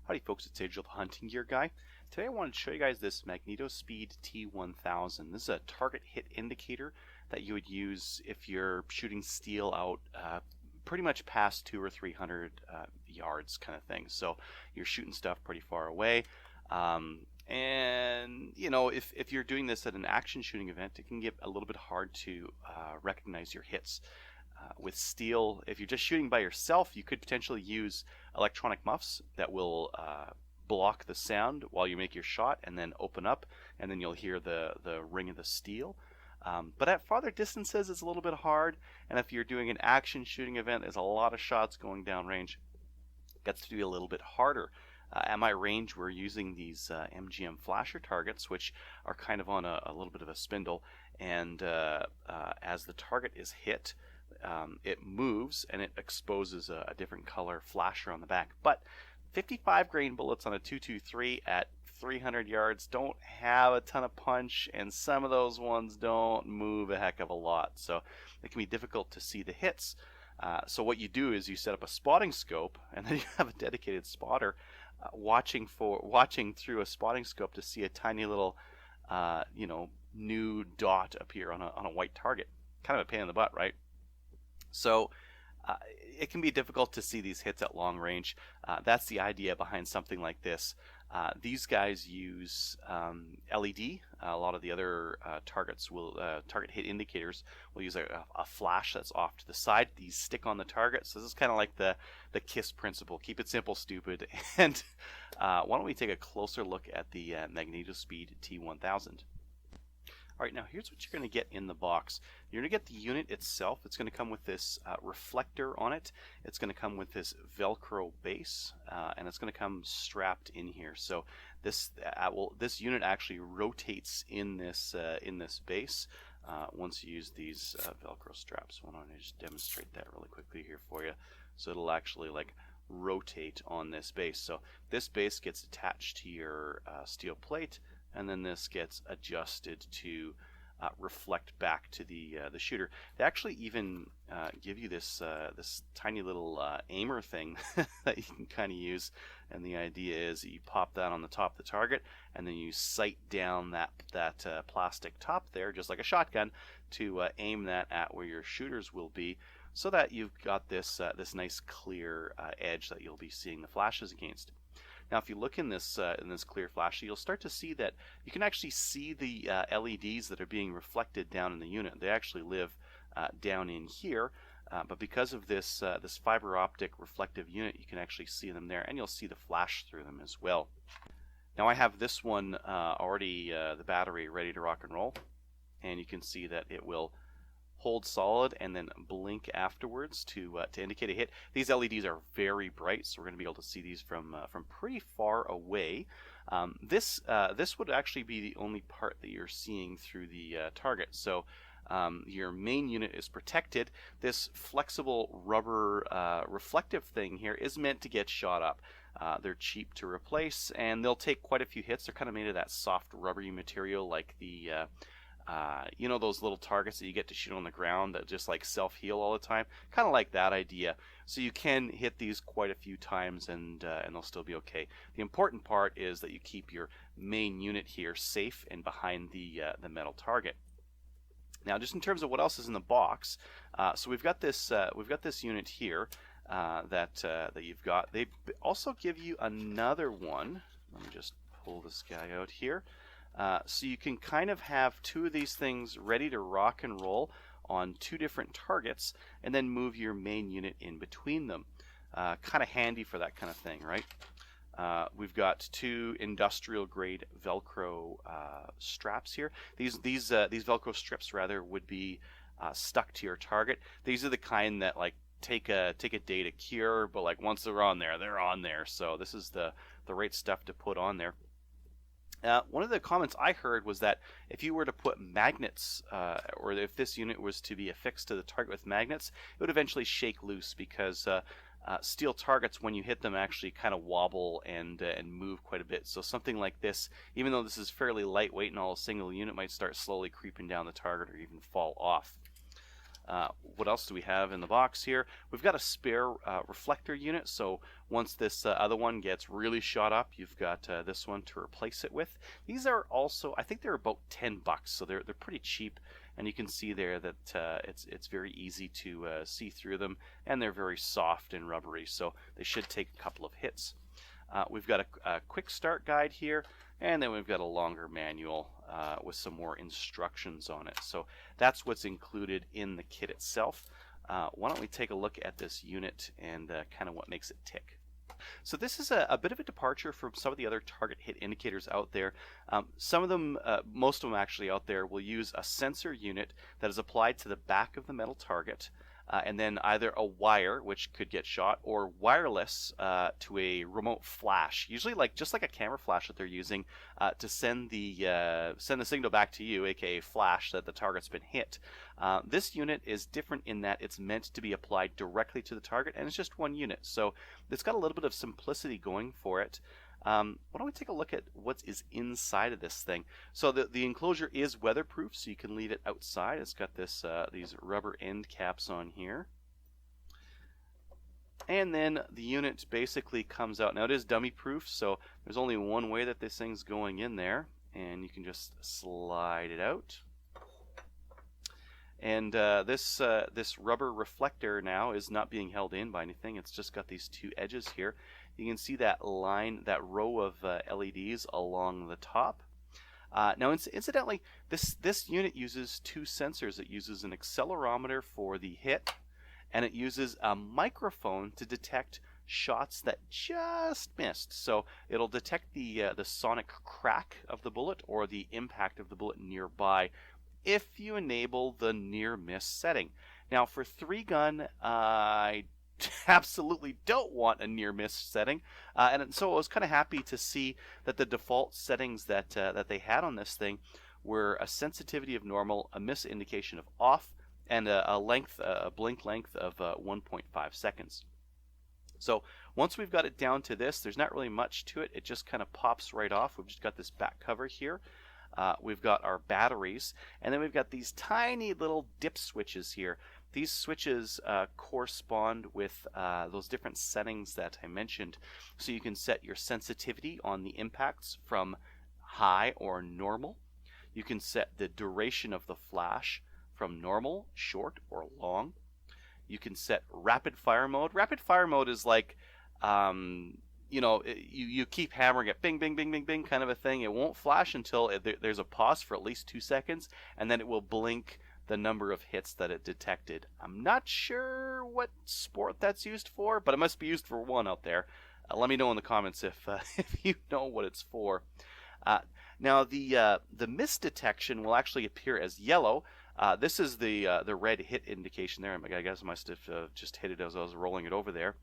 Howdy folks, it's Angel the Hunting Gear Guy. Today I wanted to show you guys this Magnetospeed T1000. This is a target hit indicator that you would use if you're shooting steel out pretty much past 200 or 300 yards kind of thing. So you're shooting stuff pretty far away. And you know, if you're doing this at an action shooting event, it can get a little bit hard to recognize your hits. With steel, if you're just shooting by yourself, you could potentially use electronic muffs that will block the sound while you make your shot and then open up, and then you'll hear the ring of the steel. But at farther distances, it's a little bit hard, and if you're doing an action shooting event, there's a lot of shots going downrange. It gets to be a little bit harder. At my range, we're using these MGM flasher targets, which are kind of on a little bit of a spindle, and as the target is hit, it moves and it exposes a different color flasher on the back. But 55 grain bullets on a 223 at 300 yards don't have a ton of punch, and some of those ones don't move a heck of a lot, so it can be difficult to see the hits. So what you do is you set up a spotting scope, and then you have a dedicated spotter watching through a spotting scope to see a tiny little new dot appear on a white target. Kind of a pain in the butt, right? So it can be difficult to see these hits at long range. That's the idea behind something like this. These guys use LED. A lot of the other target hit indicators will use a flash that's off to the side. These stick on the target. So this is kind of like the KISS principle. Keep it simple, stupid. And why don't we take a closer look at the Magnetospeed T1000. Alright, now here's what you're going to get in the box. You're going to get the unit itself. It's going to come with this reflector on it. It's going to come with this Velcro base, and it's going to come strapped in here. So this unit actually rotates in this base once you use these Velcro straps. Why don't I just demonstrate that really quickly here for you? So it'll actually like rotate on this base. So this base gets attached to your steel plate, and then this gets adjusted to reflect back to the shooter. They actually even give you this tiny little aimer thing that you can kind of use, and the idea is that you pop that on the top of the target, and then you sight down that plastic top there, just like a shotgun, to aim that at where your shooters will be, so that you've got this nice clear edge that you'll be seeing the flashes against. Now, if you look in this clear flash, you'll start to see that you can actually see the LEDs that are being reflected down in the unit. They actually live down in here, but because of this fiber optic reflective unit, you can actually see them there, and you'll see the flash through them as well. Now, I have this one already, the battery ready to rock and roll, and you can see that it will hold solid and then blink afterwards to indicate a hit. These LEDs are very bright, so we're going to be able to see these from pretty far away. This would actually be the only part that you're seeing through the target. So your main unit is protected. This flexible rubber reflective thing here is meant to get shot up. They're cheap to replace, and they'll take quite a few hits. They're kind of made of that soft rubbery material, like the you know, those little targets that you get to shoot on the ground that just like self-heal all the time, kind of like that idea. So you can hit these quite a few times, and they'll still be okay. The important part is that you keep your main unit here safe and behind the metal target. Now, just in terms of what else is in the box, so we've got this unit here that you've got. They also give you another one. Let me just pull this guy out here. So you can kind of have two of these things ready to rock and roll on two different targets, and then move your main unit in between them. Kind of handy for that kind of thing, right? We've got two industrial grade Velcro straps here. These Velcro strips rather would be stuck to your target. These are the kind that like take a day to cure, but like once they're on there, they're on there. So this is the right stuff to put on there. One of the comments I heard was that if you were to put magnets, or if this unit was to be affixed to the target with magnets, it would eventually shake loose, because steel targets, when you hit them, actually kind of wobble and move quite a bit. So something like this, even though this is fairly lightweight and all, a single unit might start slowly creeping down the target or even fall off. What else do we have in the box here? We've got a spare reflector unit, so once this other one gets really shot up, you've got this one to replace it with. These are also, I think they're about $10, so they're pretty cheap, and you can see there that it's very easy to see through them, and they're very soft and rubbery, so they should take a couple of hits. We've got a quick start guide here, and then we've got a longer manual with some more instructions on it. So that's what's included in the kit itself. Why don't we take a look at this unit and kind of what makes it tick. So this is a bit of a departure from some of the other target hit indicators out there. Some of them, most of them actually out there, will use a sensor unit that is applied to the back of the metal target, and then either a wire, which could get shot, or wireless to a remote flash, usually just like a camera flash that they're using to send the signal back to you, aka flash, that the target's been hit. This unit is different in that it's meant to be applied directly to the target, and it's just one unit, so it's got a little bit of simplicity going for it. Why don't we take a look at what is inside of this thing? So the enclosure is weatherproof, so you can leave it outside. It's got this these rubber end caps on here. And then the unit basically comes out. Now it is dummy proof, so there's only one way that this thing's going in there, and you can just slide it out. And this rubber reflector now is not being held in by anything. It's just got these two edges here. You can see that line, that row of LEDs along the top. Now, incidentally, this unit uses two sensors. It uses an accelerometer for the hit, and it uses a microphone to detect shots that just missed. So it'll detect the sonic crack of the bullet or the impact of the bullet nearby if you enable the near miss setting. Now, for 3-gun, I absolutely don't want a near miss setting, and so I was kind of happy to see that the default settings that they had on this thing were a sensitivity of normal, a miss indication of off, and a blink length of 1.5 seconds. So once we've got it down to this, there's not really much to it. It just kind of pops right off. We've just got this back cover here. We've got our batteries, and then we've got these tiny little dip switches here. These switches correspond with those different settings that I mentioned. So you can set your sensitivity on the impacts from high or normal. You can set the duration of the flash from normal, short, or long. You can set rapid fire mode. Rapid fire mode is like, you keep hammering it, bing, bing, bing, bing, bing, kind of a thing. It won't flash until there's a pause for at least 2 seconds, and then it will blink the number of hits that it detected. I'm not sure what sport that's used for, but it must be used for one out there. Let me know in the comments if you know what it's for. Now the miss detection will actually appear as yellow. This is the red hit indication there. I guess I must have just hit it as I was rolling it over there.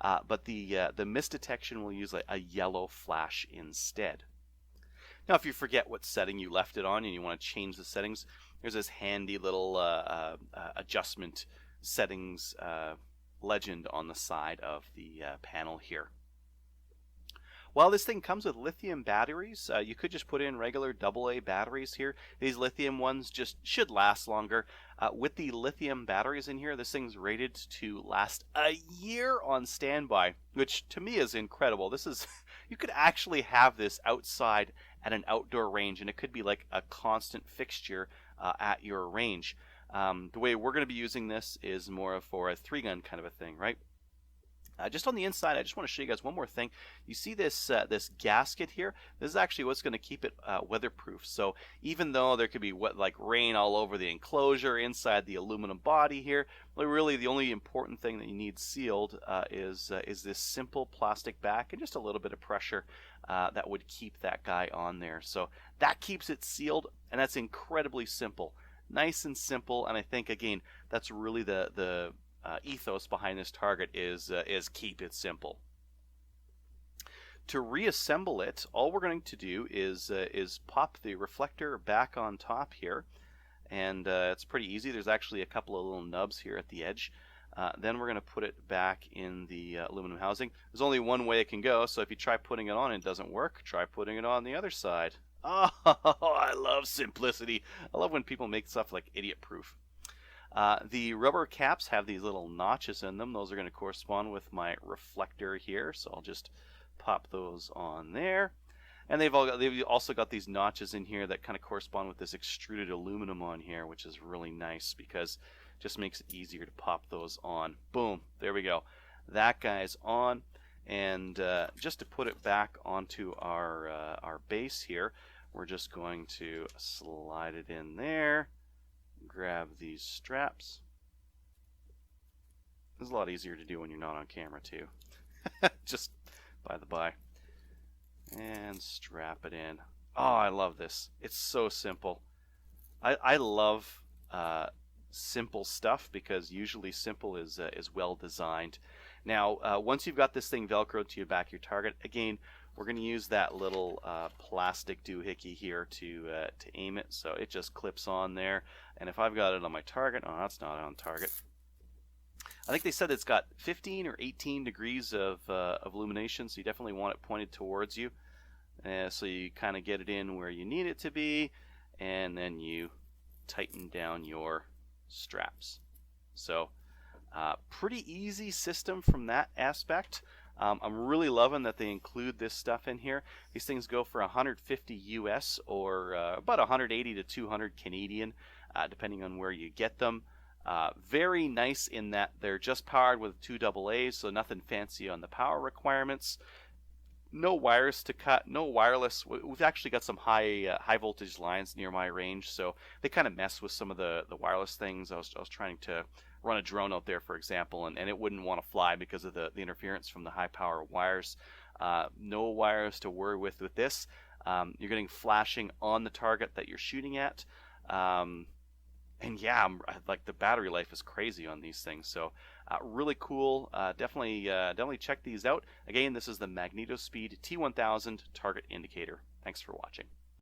But the miss detection will use a yellow flash instead. Now, if you forget what setting you left it on and you want to change the settings, there's this handy little adjustment settings legend on the side of the panel here. While this thing comes with lithium batteries, you could just put in regular AA batteries here. These lithium ones just should last longer. With the lithium batteries in here, this thing's rated to last a year on standby, which to me is incredible. This is, you could actually have this outside at an outdoor range, and it could be like a constant fixture at your range. The way we're going to be using this is more for a 3-gun kind of a thing, right? Just on the inside, I just want to show you guys one more thing. You see this this gasket here? This is actually what's going to keep it weatherproof. So even though there could be rain all over the enclosure inside the aluminum body here, really the only important thing that you need sealed is this simple plastic back and just a little bit of pressure that would keep that guy on there. So that keeps it sealed, and that's incredibly simple. Nice and simple, and I think, again, that's really the ethos behind this target is keep it simple. To reassemble it, all we're going to do is pop the reflector back on top here, and it's pretty easy. There's actually a couple of little nubs here at the edge. Then we're going to put it back in the aluminum housing. There's only one way it can go, so if you try putting it on and it doesn't work, try putting it on the other side. Oh, I love simplicity. I love when people make stuff like idiot proof. The rubber caps have these little notches in them. Those are going to correspond with my reflector here, so I'll just pop those on there. And they've also got these notches in here that kind of correspond with this extruded aluminum on here, which is really nice because it just makes it easier to pop those on. Boom, there we go. That guy's on. And just to put it back onto our base here, we're just going to slide it in there, grab these straps. It's a lot easier to do when you're not on camera too. Just by the by. And strap it in. Oh, I love this. It's so simple. I love simple stuff because usually simple is well designed. Now, once you've got this thing Velcroed to your back of your target, again, we're going to use that little plastic doohickey here to aim it. So it just clips on there. And if I've got it on my target, oh, that's not on target. I think they said it's got 15 or 18 degrees of illumination, so you definitely want it pointed towards you. So you kind of get it in where you need it to be, and then you tighten down your straps. So pretty easy system from that aspect. I'm really loving that they include this stuff in here. These things go for 150 US or about 180 to 200 Canadian, depending on where you get them. Very nice in that they're just powered with 2 AA's, so nothing fancy on the power requirements. No wires to cut, no wireless. We've actually got some high voltage lines near my range, so they kind of mess with some of the wireless things. I was trying to run a drone out there, for example, and it wouldn't want to fly because of the interference from the high power wires. No wires to worry with this. You're getting flashing on the target that you're shooting at. And yeah, like the battery life is crazy on these things. So really cool. Definitely check these out. Again, this is the Magnetospeed T1000 target indicator. Thanks for watching.